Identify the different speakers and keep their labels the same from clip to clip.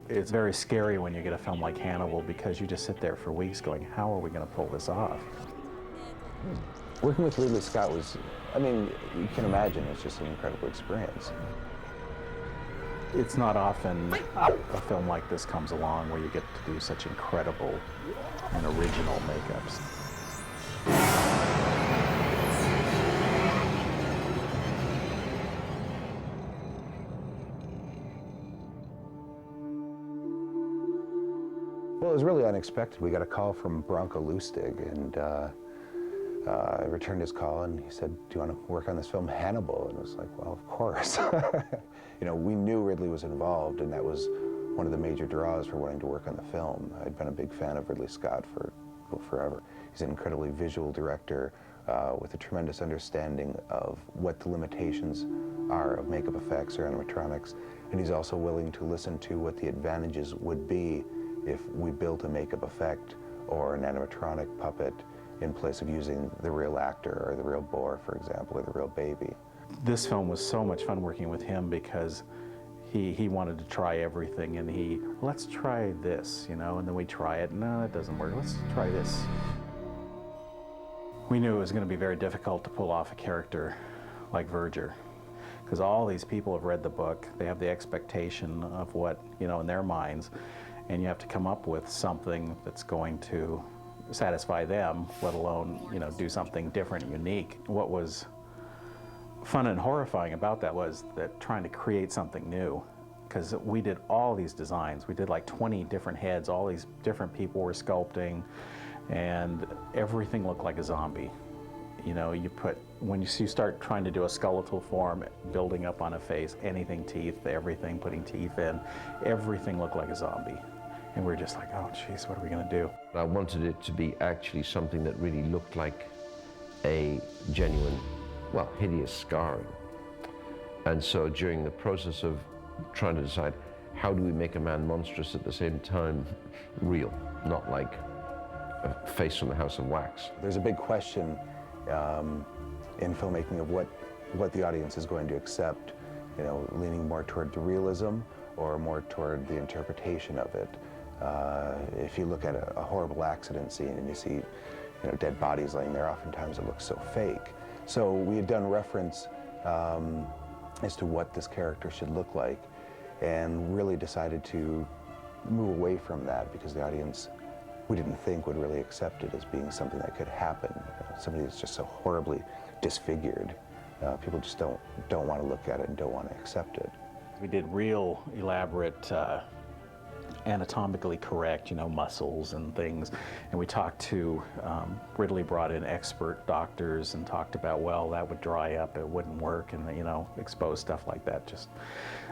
Speaker 1: It's very scary when you get a film like Hannibal because you just sit there for weeks going, how are we going to pull this off?
Speaker 2: Working with Ridley Scott was, I mean, you can imagine, it's just an incredible experience.
Speaker 1: It's not often a film like this comes along where you get to do such incredible and original makeups.
Speaker 2: Well, it was really unexpected. We got a call from Branko Lustig, and I returned his call, and he said, "Do you want to work on this film, Hannibal?" And it was like, well, of course. You know, we knew Ridley was involved, and that was one of the major draws for wanting to work on the film. I'd been a big fan of Ridley Scott for forever. He's an incredibly visual director with a tremendous understanding of what the limitations are of makeup effects or animatronics, and he's also willing to listen to what the advantages would be if we built a makeup effect or an animatronic puppet in place of using the real actor or the real boar, for example, or the real baby.
Speaker 1: This film was so much fun working with him because he wanted to try everything, and let's try this, you know, and then we try it, no, that doesn't work, let's try this. We knew it was going to be very difficult to pull off a character like Verger, because all these people have read the book, they have the expectation of what, you know, in their minds, and you have to come up with something that's going to satisfy them, let alone, you know, do something different and unique. What was fun and horrifying about that was that trying to create something new, because we did all these designs. We did like 20 different heads, all these different people were sculpting, and everything looked like a zombie. You know, when you start trying to do a skeletal form, building up on a face, anything teeth, everything, putting teeth in, everything looked like a zombie. And we're just like, oh, geez, what are we going to do?
Speaker 3: I wanted it to be actually something that really looked like a genuine, well, hideous scarring. And so during the process of trying to decide how do we make a man monstrous at the same time real, not like a face from the House of Wax.
Speaker 2: There's a big question in filmmaking of what the audience is going to accept, you know, leaning more toward the realism or more toward the interpretation of it. If you look at a horrible accident scene and you see, you know, dead bodies laying there, oftentimes it looks so fake. So we had done reference as to what this character should look like, and really decided to move away from that because the audience, we didn't think, would really accept it as being something that could happen. You know, somebody that's just so horribly disfigured. People just don't want to look at it and don't want to accept it.
Speaker 1: We did real elaborate, anatomically correct, you know, muscles and things. And we talked to, Ridley brought in expert doctors and talked about, well, that would dry up, it wouldn't work, and, you know, expose stuff like that.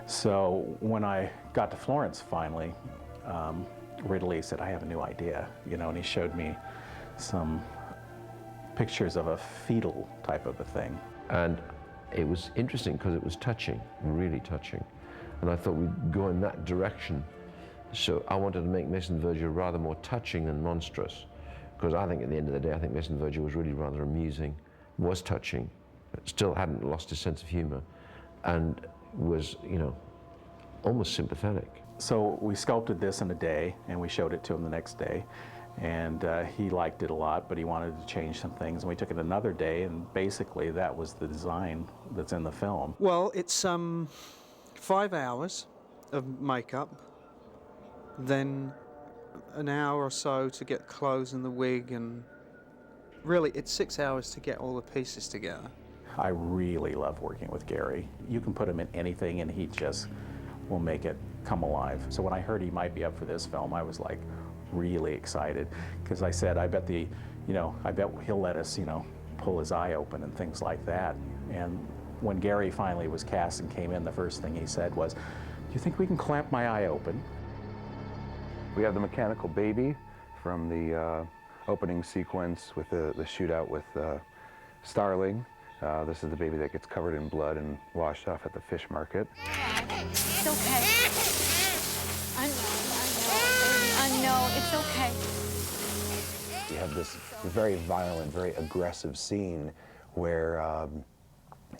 Speaker 1: So when I got to Florence finally, Ridley said, I have a new idea, you know, and he showed me some pictures of a fetal type of a thing.
Speaker 3: And it was interesting because it was touching, really touching. And I thought we'd go in that direction. So I wanted to make Mason Verger rather more touching than monstrous, because I think at the end of the day, I think Mason Verger was really rather amusing, was touching, still hadn't lost his sense of humor, and was, you know, almost sympathetic.
Speaker 1: So we sculpted this in a day, and we showed it to him the next day, and he liked it a lot, but he wanted to change some things, and we took it another day, and basically that was the design that's in the film.
Speaker 4: Well, it's 5 hours of makeup, then an hour or so to get clothes and the wig, and really it's 6 hours to get all the pieces together.
Speaker 1: I really love working with Gary. You can put him in anything and he just will make it come alive. So when I heard he might be up for this film, I was like really excited, because I said, I bet he'll let us, you know, pull his eye open and things like that. And when Gary finally was cast and came in, the first thing he said was, do you think we can clamp my eye open?
Speaker 2: We have the mechanical baby from the opening sequence with the shootout with Starling. This is the baby that gets covered in blood and washed off at the fish market.
Speaker 5: It's okay. I know, it's okay.
Speaker 2: You have this very violent, very aggressive scene where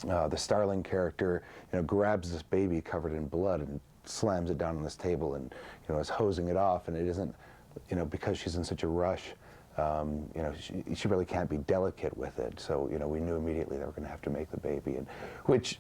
Speaker 2: The Starling character, grabs this baby covered in blood and slams it down on this table and, is hosing it off, and it isn't, because she's in such a rush, she really can't be delicate with it. So, we knew immediately they were going to have to make the baby, and which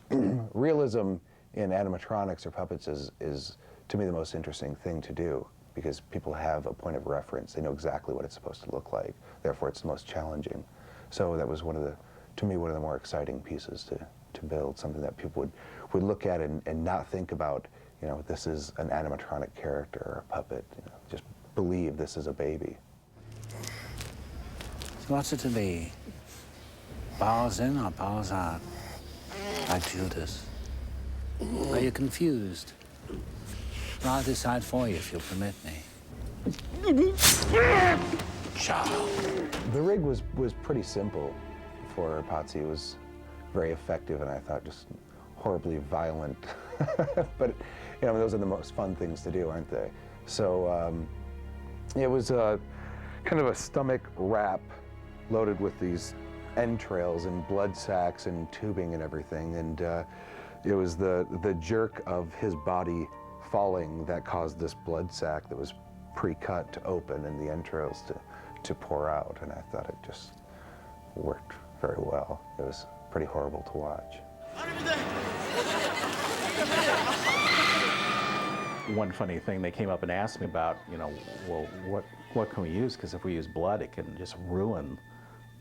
Speaker 2: realism in animatronics or puppets is, to me, the most interesting thing to do, because people have a point of reference. They know exactly what it's supposed to look like. Therefore, it's the most challenging. So that was to me, one of the more exciting pieces to build, something that people would look at and not think about, this is an animatronic character or a puppet. Just believe this is a baby.
Speaker 6: So what's it to be? Balls in or balls out? Like Judas? Are you confused? I'll decide for you if you'll permit me. Ciao.
Speaker 2: The rig was pretty simple for Potsy. It was very effective, and I thought just horribly violent. But those are the most fun things to do, aren't they? So it was kind of a stomach wrap loaded with these entrails and blood sacs and tubing and everything, and it was the jerk of his body falling that caused this blood sac that was pre-cut to open and the entrails to pour out, and I thought it just worked very well. It was pretty horrible to watch.
Speaker 1: One funny thing they came up and asked me about, well, what can we use? Because if we use blood, it can just ruin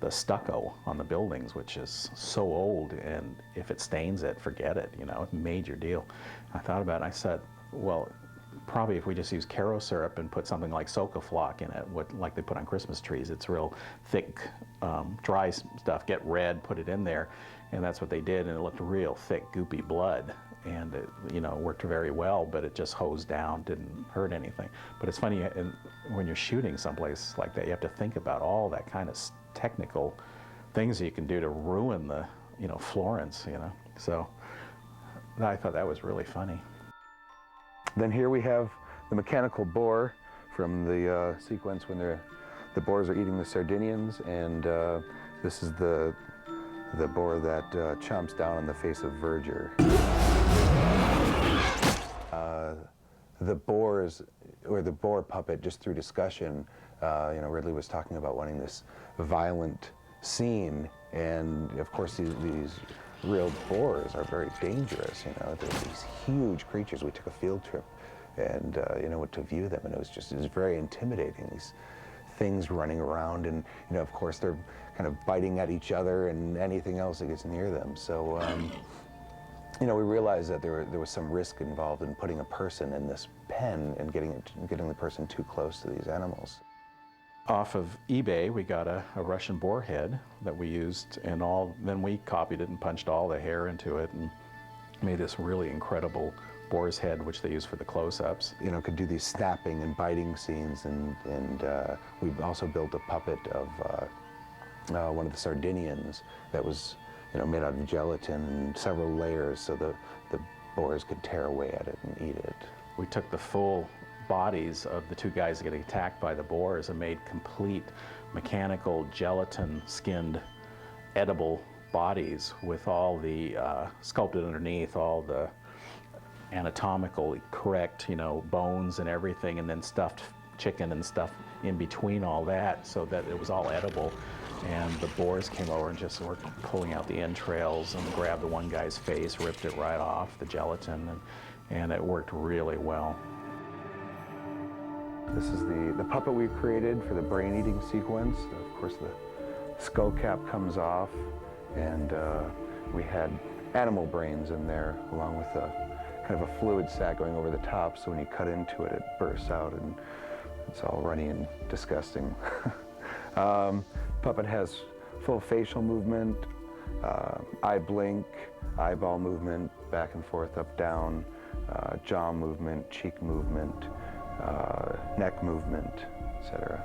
Speaker 1: the stucco on the buildings, which is so old, and if it stains it, forget it, major deal. I thought about it, and I said, well, probably if we just use Caro syrup and put something like Socaflock in it, like they put on Christmas trees, it's real thick, dry stuff, get red, put it in there, and that's what they did, and it looked real thick, goopy blood, and it, worked very well, but it just hosed down, didn't hurt anything. But it's funny, when you're shooting someplace like that, you have to think about all that kind of technical things that you can do to ruin the, Florence, So I thought that was really funny.
Speaker 2: Then here we have the mechanical boar from the sequence when the boars are eating the Sardinians, and this is the boar that chomps down on the face of Verger. The boars, or the boar puppet, just through discussion, Ridley was talking about wanting this violent scene, and of course these real boars are very dangerous. They're these huge creatures. We took a field trip, and to view them, and it was very intimidating. These things running around, and of course they're kind of biting at each other and anything else that gets near them. So we realized that there was some risk involved in putting a person in this pen and getting the person too close to these animals.
Speaker 1: Off of eBay, we got a Russian boar head that we used, and then we copied it and punched all the hair into it and made this really incredible boar's head, which they use for the close-ups.
Speaker 2: Could do these snapping and biting scenes, and we also built a puppet of one of the Sardinians that was made out of gelatin and several layers, so the boars could tear away at it and eat it.
Speaker 1: We took the full bodies of the two guys getting attacked by the boars and made complete mechanical gelatin-skinned edible bodies with all the sculpted underneath, all the anatomically correct, bones and everything, and then stuffed chicken and stuff in between all that, so that it was all edible. And the boars came over and just were pulling out the entrails and grabbed the one guy's face, ripped it right off, the gelatin, and it worked really well.
Speaker 2: This is the puppet we created for the brain-eating sequence. Of course, the skull cap comes off, and we had animal brains in there, along with kind of a fluid sac going over the top, so when you cut into it, it bursts out, and it's all runny and disgusting. Puppet has full facial movement, eye blink, eyeball movement, back and forth, up, down, jaw movement, cheek movement, neck movement, etc.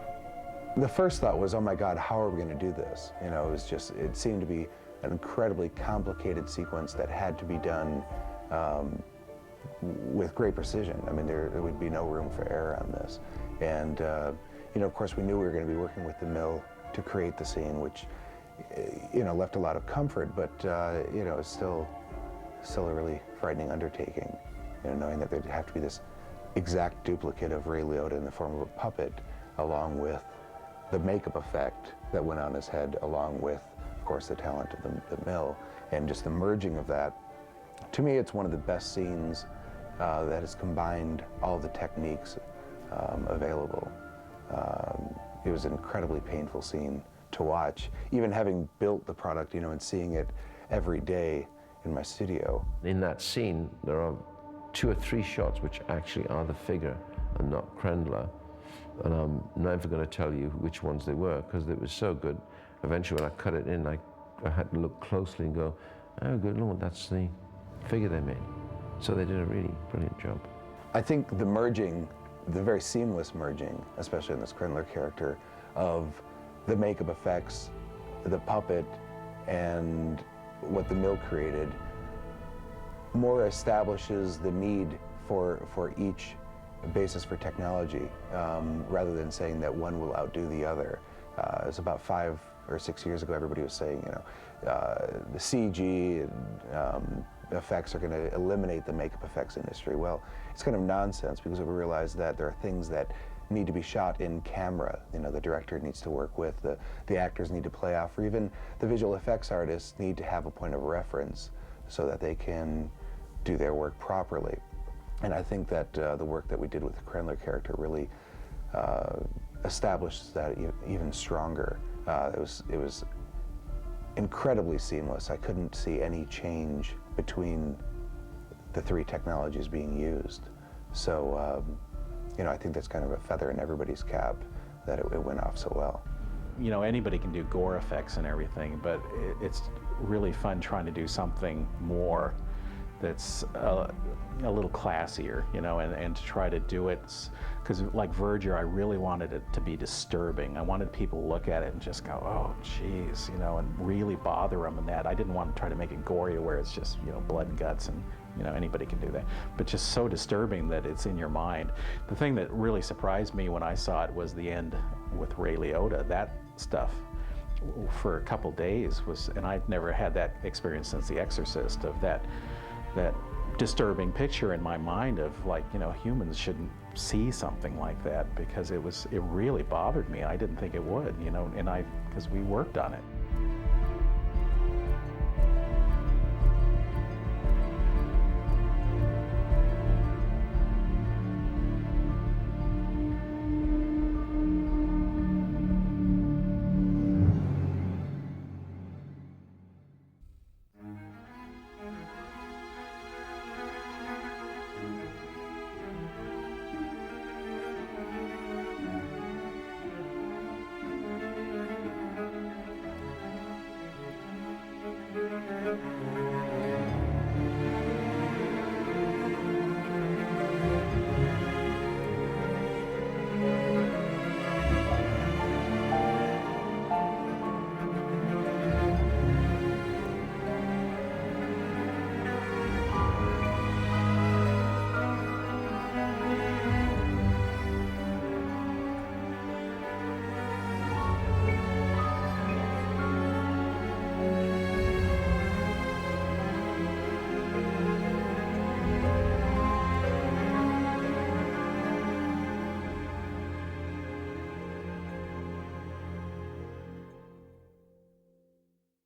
Speaker 2: The first thought was, oh my God, how are we going to do this? It seemed to be an incredibly complicated sequence that had to be done with great precision. I mean, there would be no room for error on this. And, of course, we knew we were going to be working with the mill to create the scene, which you know, left a lot of comfort, but you know, it's still a really frightening undertaking. You know, knowing that there'd have to be this exact duplicate of Ray Liotta in the form of a puppet, along with the makeup effect that went on his head, along with, of course, the talent of the mill, and just the merging of that. To me, it's one of the best scenes that has combined all the techniques available. It was an incredibly painful scene to watch, even having built the product, you know, and seeing it every day in my studio.
Speaker 3: In that scene, there are 2 or 3 shots which actually are the figure and not Krendler. And I'm never going to tell you which ones they were, because it was so good. Eventually, when I cut it in, I had to look closely and go, oh, good Lord, that's the figure they made. So they did a really brilliant job.
Speaker 2: I think the merging, the very seamless merging, especially in this Krendler character, of the makeup effects, the puppet, and what the mill created, more establishes the need for each basis for technology, rather than saying that one will outdo the other. It's about 5 or 6 years ago, everybody was saying, you know, the CG effects are going to eliminate the makeup effects industry. Well, it's kind of nonsense, because we realize that there are things that need to be shot in camera. You know, the director needs to work with, the actors need to play off, or even the visual effects artists need to have a point of reference so that they can do their work properly. And I think that the work that we did with the Krendler character really established that even stronger. It was incredibly seamless. I couldn't see any change between the 3 technologies being used. So, you know, I think that's kind of a feather in everybody's cap that it went off so well.
Speaker 1: You know, anybody can do gore effects and everything, but it's really fun trying to do something more that's a little classier, you know, and to try to do it, because like Verger, I really wanted it to be disturbing. I wanted people to look at it and just go, oh, geez, you know, and really bother them in that. I didn't want to try to make it gory where it's just, you know, blood and guts, and, you know, anybody can do that. But just so disturbing that it's in your mind. The thing that really surprised me when I saw it was the end with Ray Liotta. That stuff for a couple days was, and I'd never had that experience since The Exorcist, of that disturbing picture in my mind of, like, you know, humans shouldn't see something like that, because it really bothered me. I didn't think it would, you know, and because we worked on it.